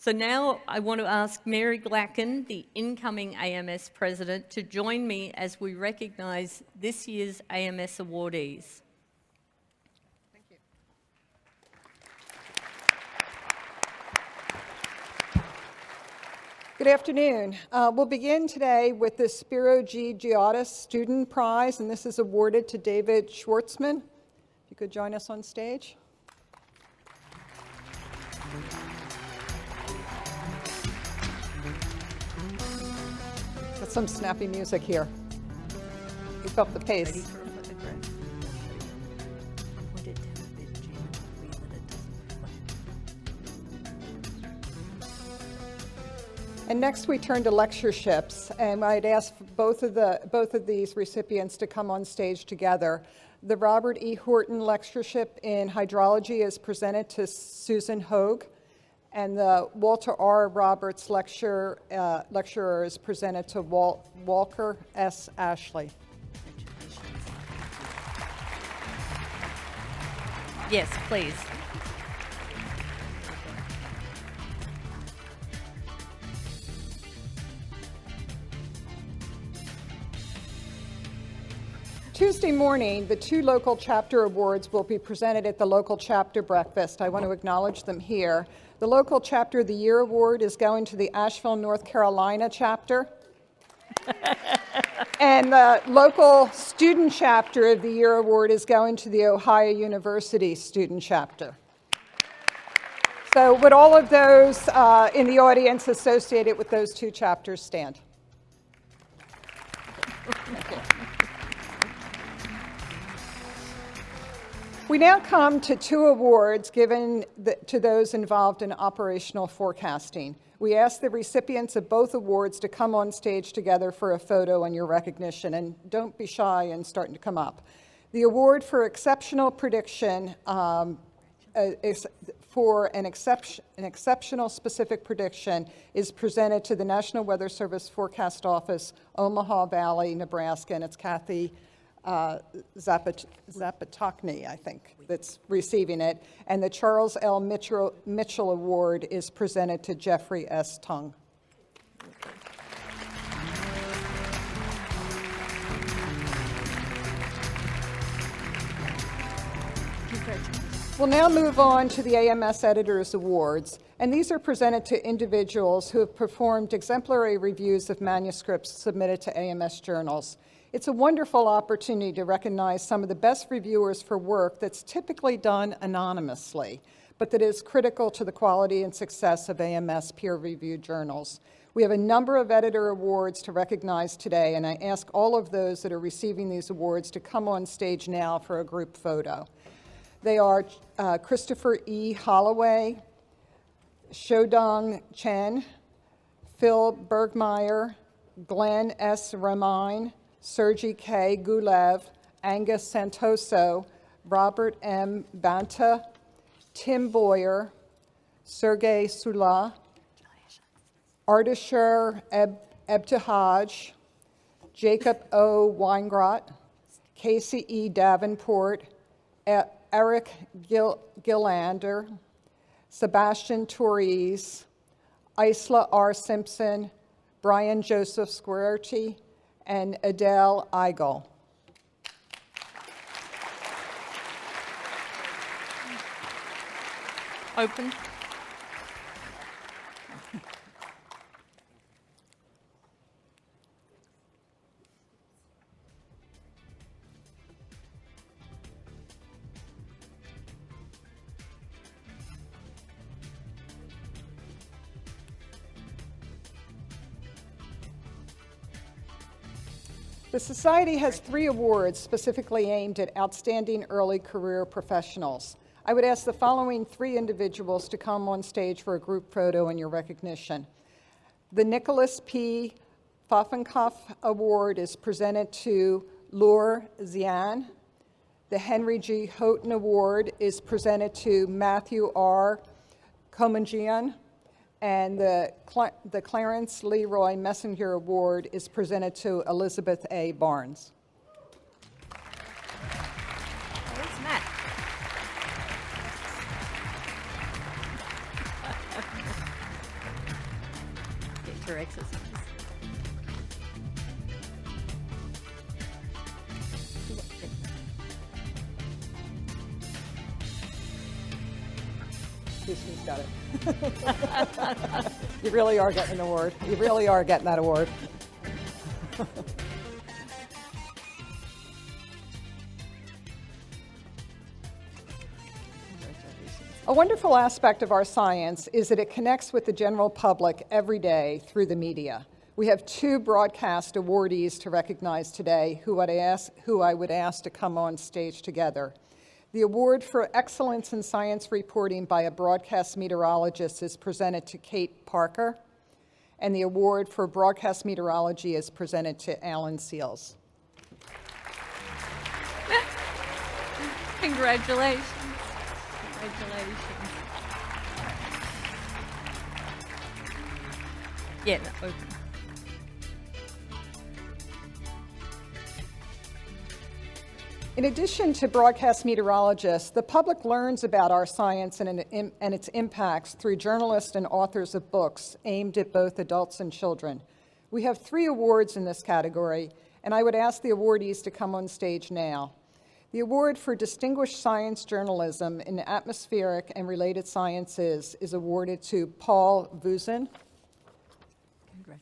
So now I want to ask Mary Glacken, the incoming AMS President, to join me as we recognise this year's AMS awardees. Thank you. Good afternoon. We'll begin today with the Spiro G. Giotis Student Prize, and this is awarded to David Schwartzman. If you could join us on stage. Got some snappy music here. Keep up the pace. Ready for a photograph? Point it down a bit, Jean. Weird that it doesn't reflect. And next we turn to lectureships, and I'd ask both of these recipients to come on stage together. The Robert E. Horton Lectureship in Hydrology is presented to Susan Hogue, and the Walter R. Roberts Lecturer is presented to Walker S. Ashley. Yes, please. Tuesday morning, the two local chapter awards will be presented at the local chapter breakfast. I want to acknowledge them here. The local chapter of the year award is going to the Asheville, North Carolina chapter. And the local student chapter of the year award is going to the Ohio University student chapter. So would all of those in the audience associated with those two chapters stand? Thank you. We now come to two awards given to those involved in operational forecasting. We ask the recipients of both awards to come on stage together for a photo and your recognition, and don't be shy in starting to come up. The award for exceptional prediction is for an exceptional specific prediction is presented to the National Weather Service Forecast Office, Omaha Valley, Nebraska, and it's Kathy Zapotokny, I think, that's receiving it. And the Charles L. Mitchell Award is presented to Jeffrey S. Tung. We'll now move on to the AMS Editors Awards, and these are presented to individuals who have performed exemplary reviews of manuscripts submitted to AMS journals. It's a wonderful opportunity to recognize some of the best reviewers for work that's typically done anonymously, but that is critical to the quality and success of AMS peer-reviewed journals. We have a number of editor awards to recognize today, and I ask all of those that are receiving these awards to come on stage now for a group photo. They are Christopher E. Holloway, Shodong Chen, Phil Bergmeyer, Glenn S. Romine, Sergey K. Gulev, Angus Santoso, Robert M. Banta, Tim Boyer, Sergey Sula, Ardashir Ebtihaj, Jacob O. Weingrot, Casey E. Davenport, Eric Gillander, Sebastian Torres, Isla R. Simpson, Brian Joseph Squarty, and Adele Eigel. Open. The Society has 3 awards specifically aimed at outstanding early career professionals. I would ask the following 3 individuals to come on stage for a group photo and your recognition. The Nicholas P. Pfaffenkauf Award is presented to Lure Zian. The Henry G. Houghton Award is presented to Matthew R. Komanjian. And the Clarence Leroy Messenger Award is presented to Elizabeth A. Barnes. Where's Matt? for exercise. Who's got it? You really are getting an award. You really are getting that award. A wonderful aspect of our science is that it connects with the general public every day through the media. We have 2 broadcast awardees to recognize today who I would ask to come on stage together. The award for excellence in science reporting by a broadcast meteorologist is presented to Kate Parker, and the award for broadcast meteorology is presented to Alan Seals. Congratulations. Congratulations. Yeah, no, open. In addition to broadcast meteorologists, the public learns about our science and its impacts through journalists and authors of books aimed at both adults and children. We have 3 awards in this category, and I would ask the awardees to come on stage now. The award for Distinguished Science Journalism in Atmospheric and Related Sciences is awarded to Paul Vuzin.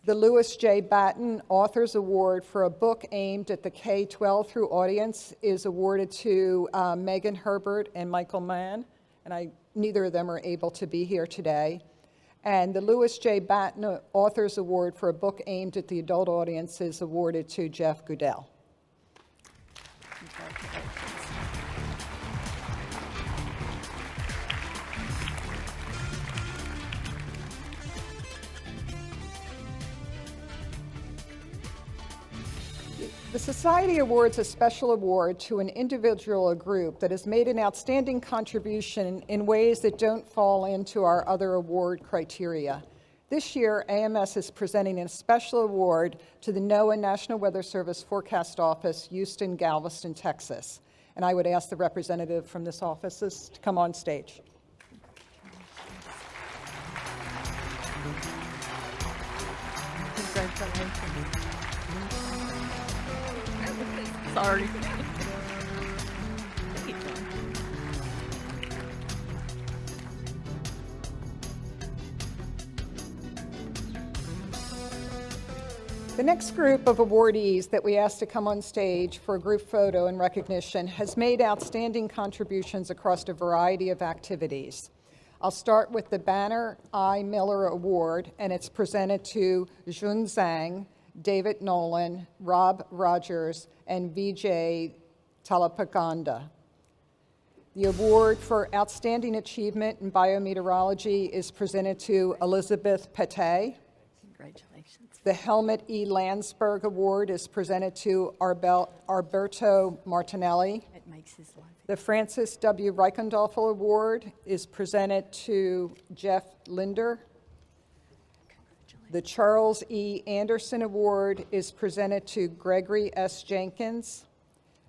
The Louis J. Batten Authors Award for a book aimed at the K-12 through audience is awarded to Megan Herbert and Michael Mann, and neither of them are able to be here today. And the Louis J. Batten Authors Award for a book aimed at the adult audience is awarded to Jeff Goodell. The Society awards a special award to an individual or group that has made an outstanding contribution in ways that don't fall into our other award criteria. This year, AMS is presenting a special award to the NOAA National Weather Service Forecast Office, Houston, Galveston, Texas. And I would ask the representative from this office to come on stage. Congratulations. Sorry. The next group of awardees that we asked to come on stage for a group photo and recognition has made outstanding contributions across a variety of activities. I'll start with the Banner I. Miller Award, and it's presented to Jun Zhang, David Nolan, Rob Rogers, and Vijay Talapaganda. The award for Outstanding Achievement in Biometeorology is presented to Elizabeth Pate. Congratulations. The Helmut E. Landsberg Award is presented to Alberto Martinelli. It makes his life. The Francis W. Reichendoffel Award is presented to Jeff Linder. The Charles E. Anderson Award is presented to Gregory S. Jenkins.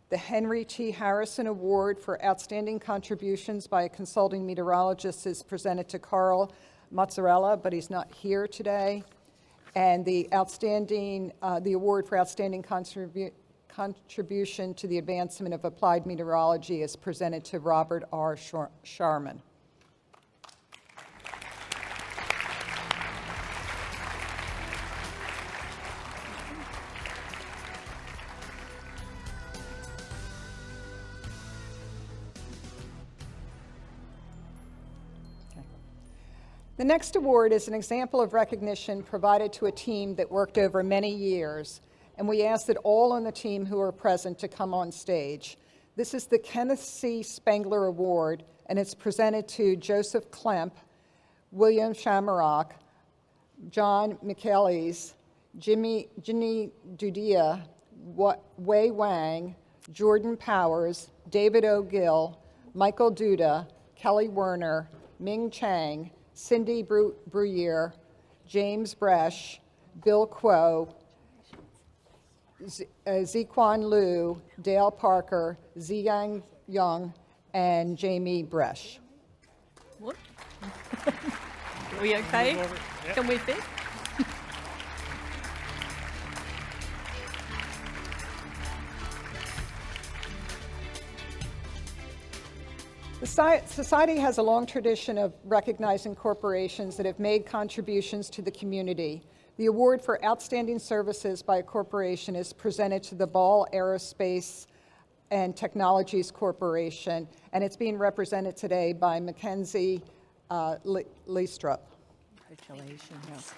The Henry T. Harrison Award for Outstanding Contributions by a Consulting Meteorologist is presented to Carl Mozzarella, but he's not here today. And the award for Outstanding Contribution to the Advancement of Applied Meteorology is presented to Robert R. Sharman. The next award is an example of recognition provided to a team that worked over many years, and we ask that all on the team who are present to come on stage. This is the Kenneth C. Spengler Award, and it's presented to Joseph Klemp, William Shamrock, John Michaelis, Ginny Dudia, Wei Wang, Jordan Powers, David O'Gill, Michael Duda, Kelly Werner, Ming Chang, Cindy Bruyere, James Bresch, Bill Kuo, Ziquan Liu, Dale Parker, Ziyang Young, and Jamie Bresch. What? Are we okay? Can we fit? The Society has a long tradition of recognizing corporations that have made contributions to the community. The award for outstanding services by a corporation is presented to the Ball Aerospace and Technologies Corporation, and it's being represented today by Mackenzie Leestrup. Congratulations.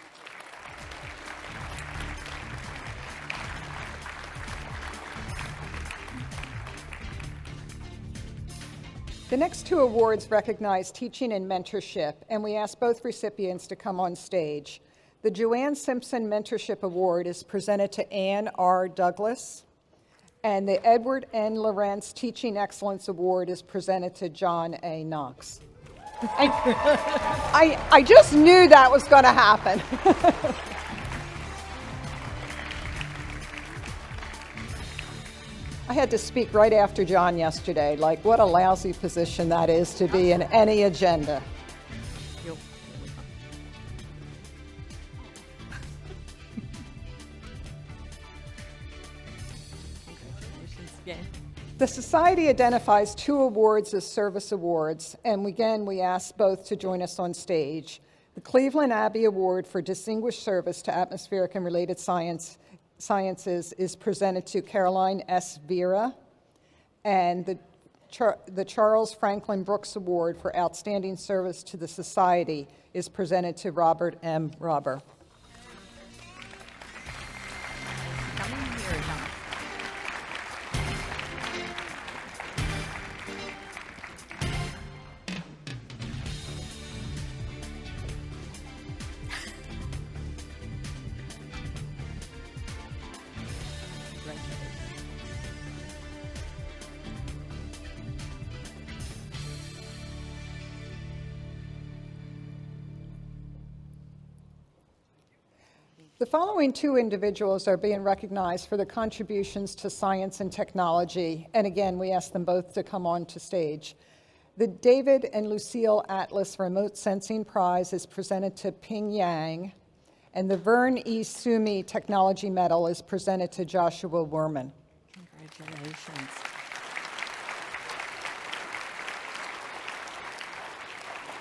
The next two awards recognize teaching and mentorship, and we ask both recipients to come on stage. The Joanne Simpson Mentorship Award is presented to Ann R. Douglas, and the Edward N. Lawrence Teaching Excellence Award is presented to John A. Knox. I just knew that was going to happen. I had to speak right after John yesterday, like what a lousy position that is to be in any agenda. Congratulations again. The Society identifies two awards as service awards, and again, we ask both to join us on stage. The Cleveland Abbey Award for Distinguished Service to Atmospheric and Related Sciences is presented to Caroline S. Vera, and the Charles Franklin Brooks Award for Outstanding Service to the Society is presented to Robert M. Robber. Come in here, John. The following two individuals are being recognized for their contributions to science and technology, and again, we ask them both to come on to stage. The David and Lucille Atlas Remote Sensing Prize is presented to Ping Yang, and the Vern E. Sumi Technology Medal is presented to Joshua Werman. Congratulations.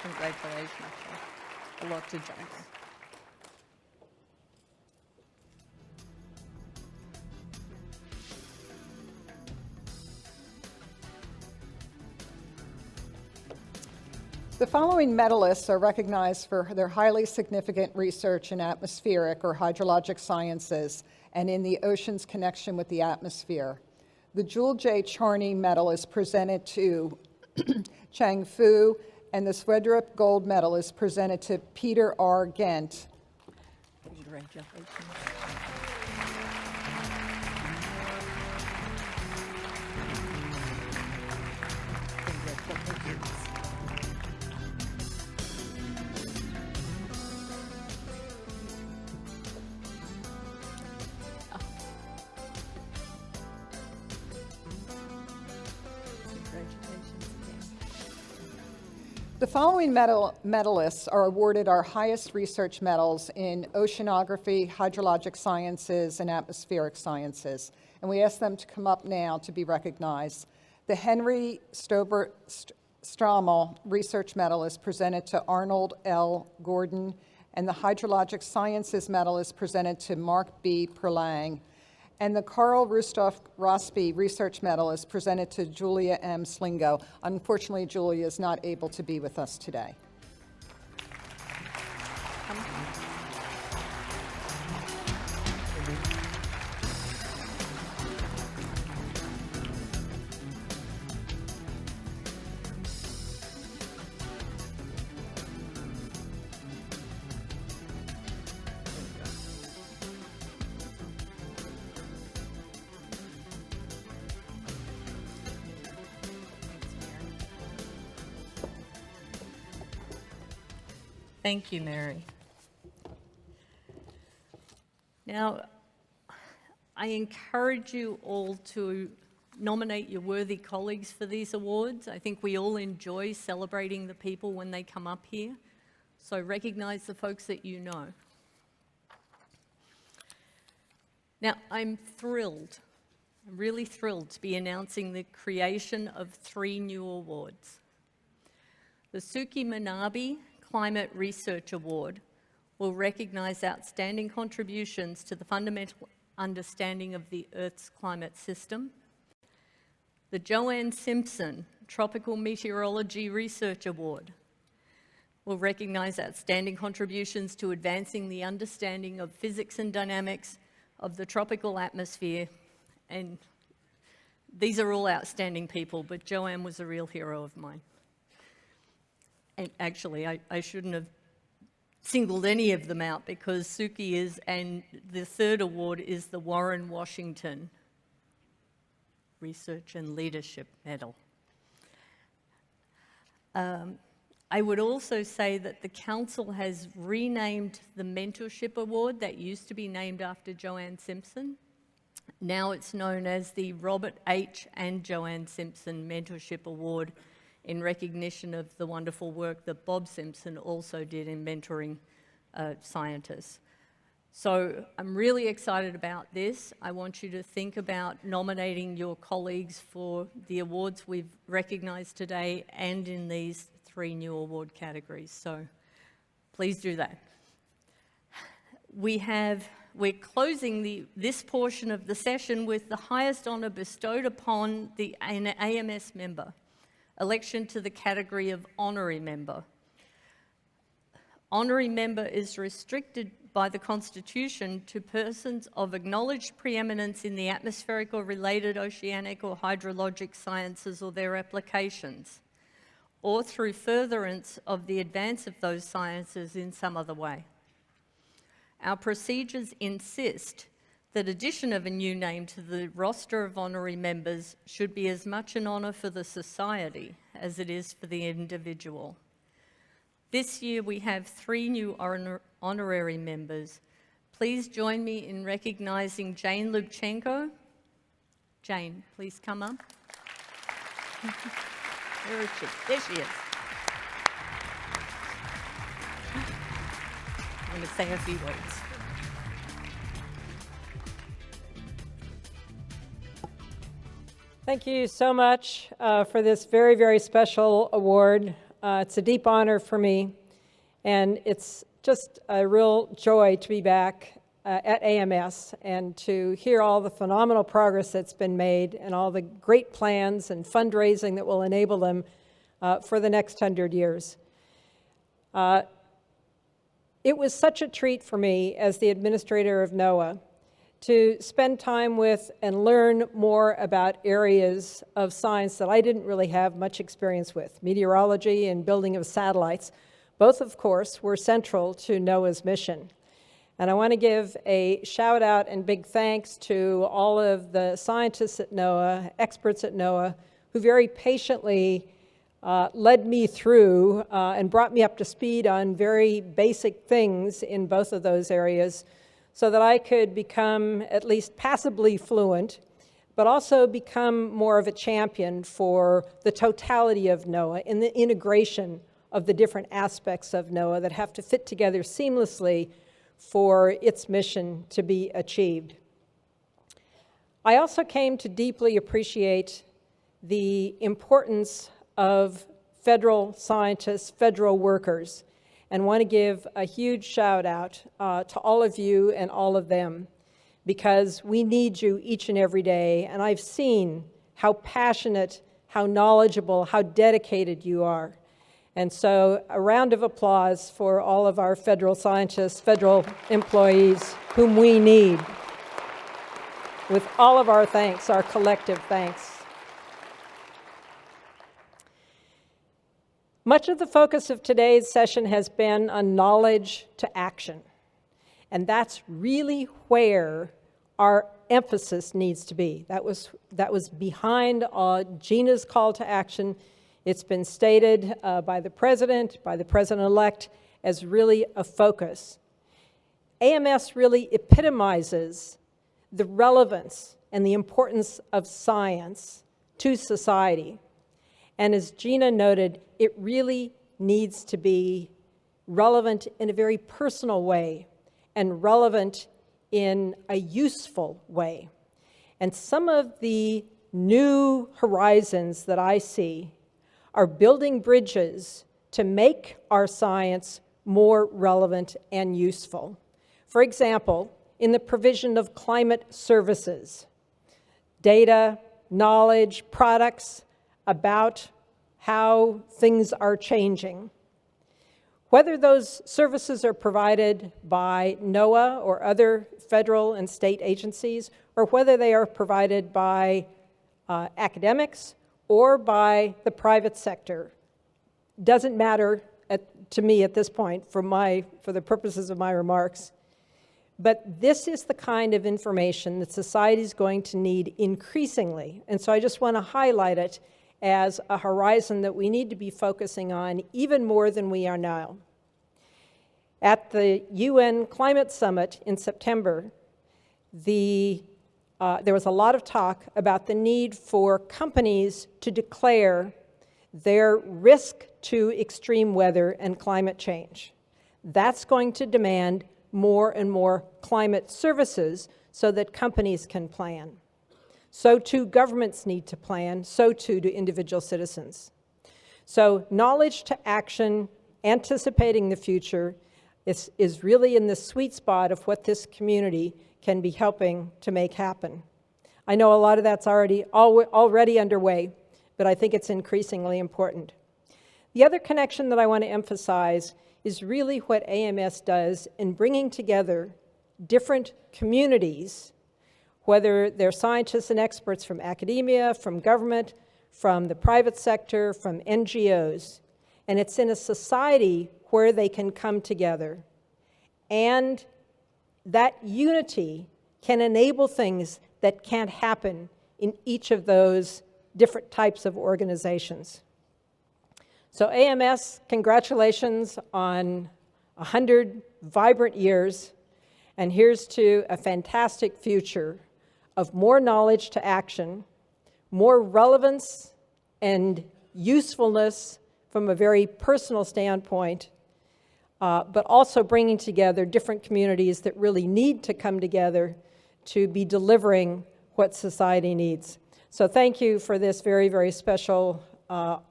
Congratulations. A lot to John. The following medalists are recognized for their highly significant research in atmospheric or hydrologic sciences and in the ocean's connection with the atmosphere. The Jewel J. Charney Medal is presented to Chang Fu, and the Swerdrup Gold Medal is presented to Peter R. Gent. Congratulations. Congratulations. The following medalists are awarded our highest research medals in oceanography, hydrologic sciences, and atmospheric sciences. And we ask them to come up now to be recognized. The Henry Strommel Research Medal is presented to Arnold L. Gordon, and the Hydrologic Sciences Medal is presented to Mark B. Perlang. And the Carl Rustov Rossby Research Medal is presented to Julia M. Slingo. Unfortunately, Julia is not able to be with us today. Thank you, Mary. Now, I encourage you all to nominate your worthy colleagues for these awards. I think we all enjoy celebrating the people when they come up here, so recognize the folks that you know. Now, I'm really thrilled to be announcing the creation of 3 new awards. The Suki Manabe Climate Research Award will recognise outstanding contributions to the fundamental understanding of the Earth's climate system. The Joanne Simpson Tropical Meteorology Research Award will recognise outstanding contributions to advancing the understanding of physics and dynamics of the tropical atmosphere. And these are all outstanding people, but Joanne was a real hero of mine. And actually, I shouldn't have singled any of them out because Suki is, and the third award is the Warren Washington Research and Leadership Medal. I would also say that the council has renamed the Mentorship Award that used to be named after Joanne Simpson. Now it's known as the Robert H. and Joanne Simpson Mentorship Award in recognition of the wonderful work that Bob Simpson also did in mentoring scientists. So I'm really excited about this. I want you to think about nominating your colleagues for the awards we've recognized today and in these 3 new award categories. So please do that. We're closing this portion of the session with the highest honor bestowed upon an AMS member, election to the category of honorary member. Honorary member is restricted by the Constitution to persons of acknowledged preeminence in the atmospheric or related oceanic or hydrologic sciences or their applications, or through furtherance of the advance of those sciences in some other way. Our procedures insist that addition of a new name to the roster of honorary members should be as much an honour for the society as it is for the individual. This year we have 3 new honorary members. Please join me in recognising Jane Lubchenko. Jane, please come up. Where is she? There she is. I'm going to say a few words. Thank you so much for this very, very special award. It's a deep honor for me, and it's just a real joy to be back at AMS and to hear all the phenomenal progress that's been made and all the great plans and fundraising that will enable them for the next 100 years. It was such a treat for me as the administrator of NOAA to spend time with and learn more about areas of science that I didn't really have much experience with. Meteorology and building of satellites, both of course were central to NOAA's mission. And I want to give a shout out and big thanks to all of the scientists at NOAA, experts at NOAA, who very patiently led me through and brought me up to speed on very basic things in both of those areas, so that I could become at least passably fluent, but also become more of a champion for the totality of NOAA and the integration of the different aspects of NOAA that have to fit together seamlessly for its mission to be achieved. I also came to deeply appreciate the importance of federal scientists, federal workers, and want to give a huge shout out to all of you and all of them, because we need you each and every day, and I've seen how passionate, how knowledgeable, how dedicated you are. And so a round of applause for all of our federal scientists, federal employees whom we need, with all of our thanks, our collective thanks. Much of the focus of today's session has been on knowledge to action, and that's really where our emphasis needs to be. That was behind Gina's call to action. It's been stated by the president-elect, as really a focus. AMS really epitomizes the relevance and the importance of science to society. And as Gina noted, it really needs to be relevant in a very personal way and relevant in a useful way. And some of the new horizons that I see are building bridges to make our science more relevant and useful. For example, in the provision of climate services, data, knowledge, products about how things are changing. Whether those services are provided by NOAA or other federal and state agencies, or whether they are provided by academics or by the private sector, doesn't matter to me at this point for the purposes of my remarks. But this is the kind of information that society is going to need increasingly. And so I just want to highlight it as a horizon that we need to be focusing on even more than we are now. At the UN Climate Summit in September, there was a lot of talk about the need for companies to declare their risk to extreme weather and climate change. That's going to demand more and more climate services so that companies can plan. So too governments need to plan, so too do individual citizens. So knowledge to action, anticipating the future, is really in the sweet spot of what this community can be helping to make happen. I know a lot of that's already underway, but I think it's increasingly important. The other connection that I want to emphasize is really what AMS does in bringing together different communities, whether they're scientists and experts from academia, from government, from the private sector, from NGOs. And it's in a society where they can come together. And that unity can enable things that can't happen in each of those different types of organizations. So AMS, congratulations on 100 vibrant years, and here's to a fantastic future of more knowledge to action, more relevance and usefulness from a very personal standpoint, but also bringing together different communities that really need to come together to be delivering what society needs. So thank you for this very, very special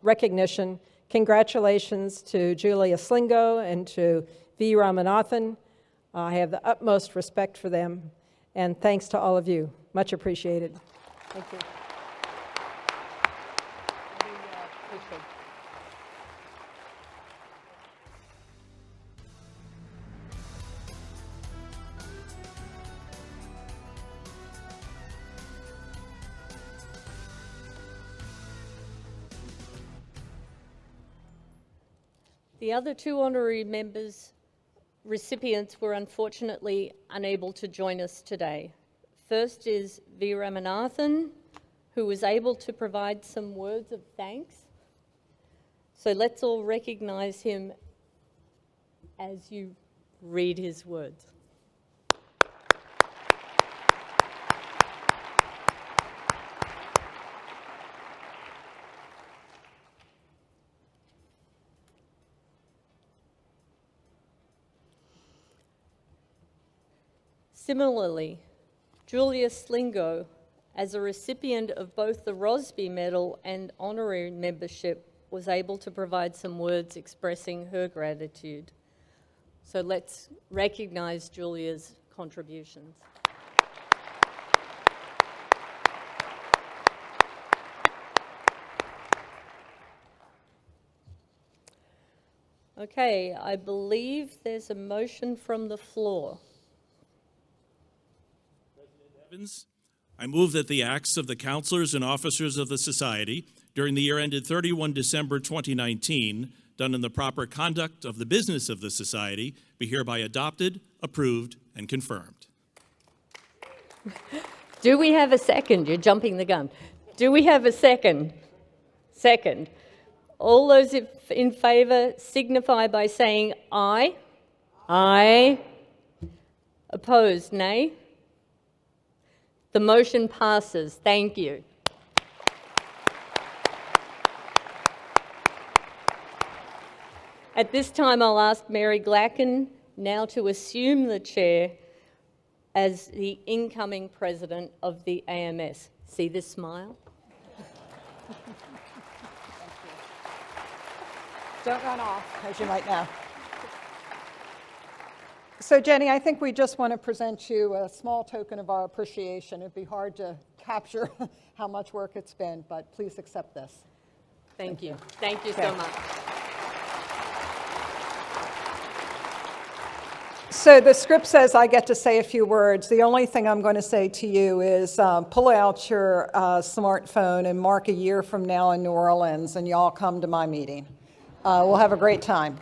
recognition. Congratulations to Julia Slingo and to V. Ramanathan. I have the utmost respect for them, and thanks to all of you. Much appreciated. Thank you. The other two honorary recipients were unfortunately unable to join us today. First is V. Ramanathan, who was able to provide some words of thanks. So let's all recognize him as you read his words. Similarly, Julia Slingo, as a recipient of both the Rosby Medal and honorary membership, was able to provide some words expressing her gratitude. So let's recognize Julia's contributions. Okay, I believe there's a motion from the floor. Evans, I move that the acts of the counselors and officers of the Society during the year ended 31 December 2019, done in the proper conduct of the business of the Society, be hereby adopted, approved, and confirmed. Do we have a second? You're jumping the gun. Do we have a second? Second. All those in favour signify by saying aye. Aye. Opposed, nay. The motion passes. Thank you. At this time, I'll ask Mary Glacken now to assume the chair as the incoming president of the AMS. See this smile? Don't run off, as you might know. So Jenny, I think we just want to present you a small token of our appreciation. It'd be hard to capture how much work it's been, but please accept this. Thank you. Thank you so Okay. much. So the script says I get to say a few words. The only thing I'm going to say to you is pull out your smartphone and mark a year from now in New Orleans, and y'all come to my meeting. We'll have a great time.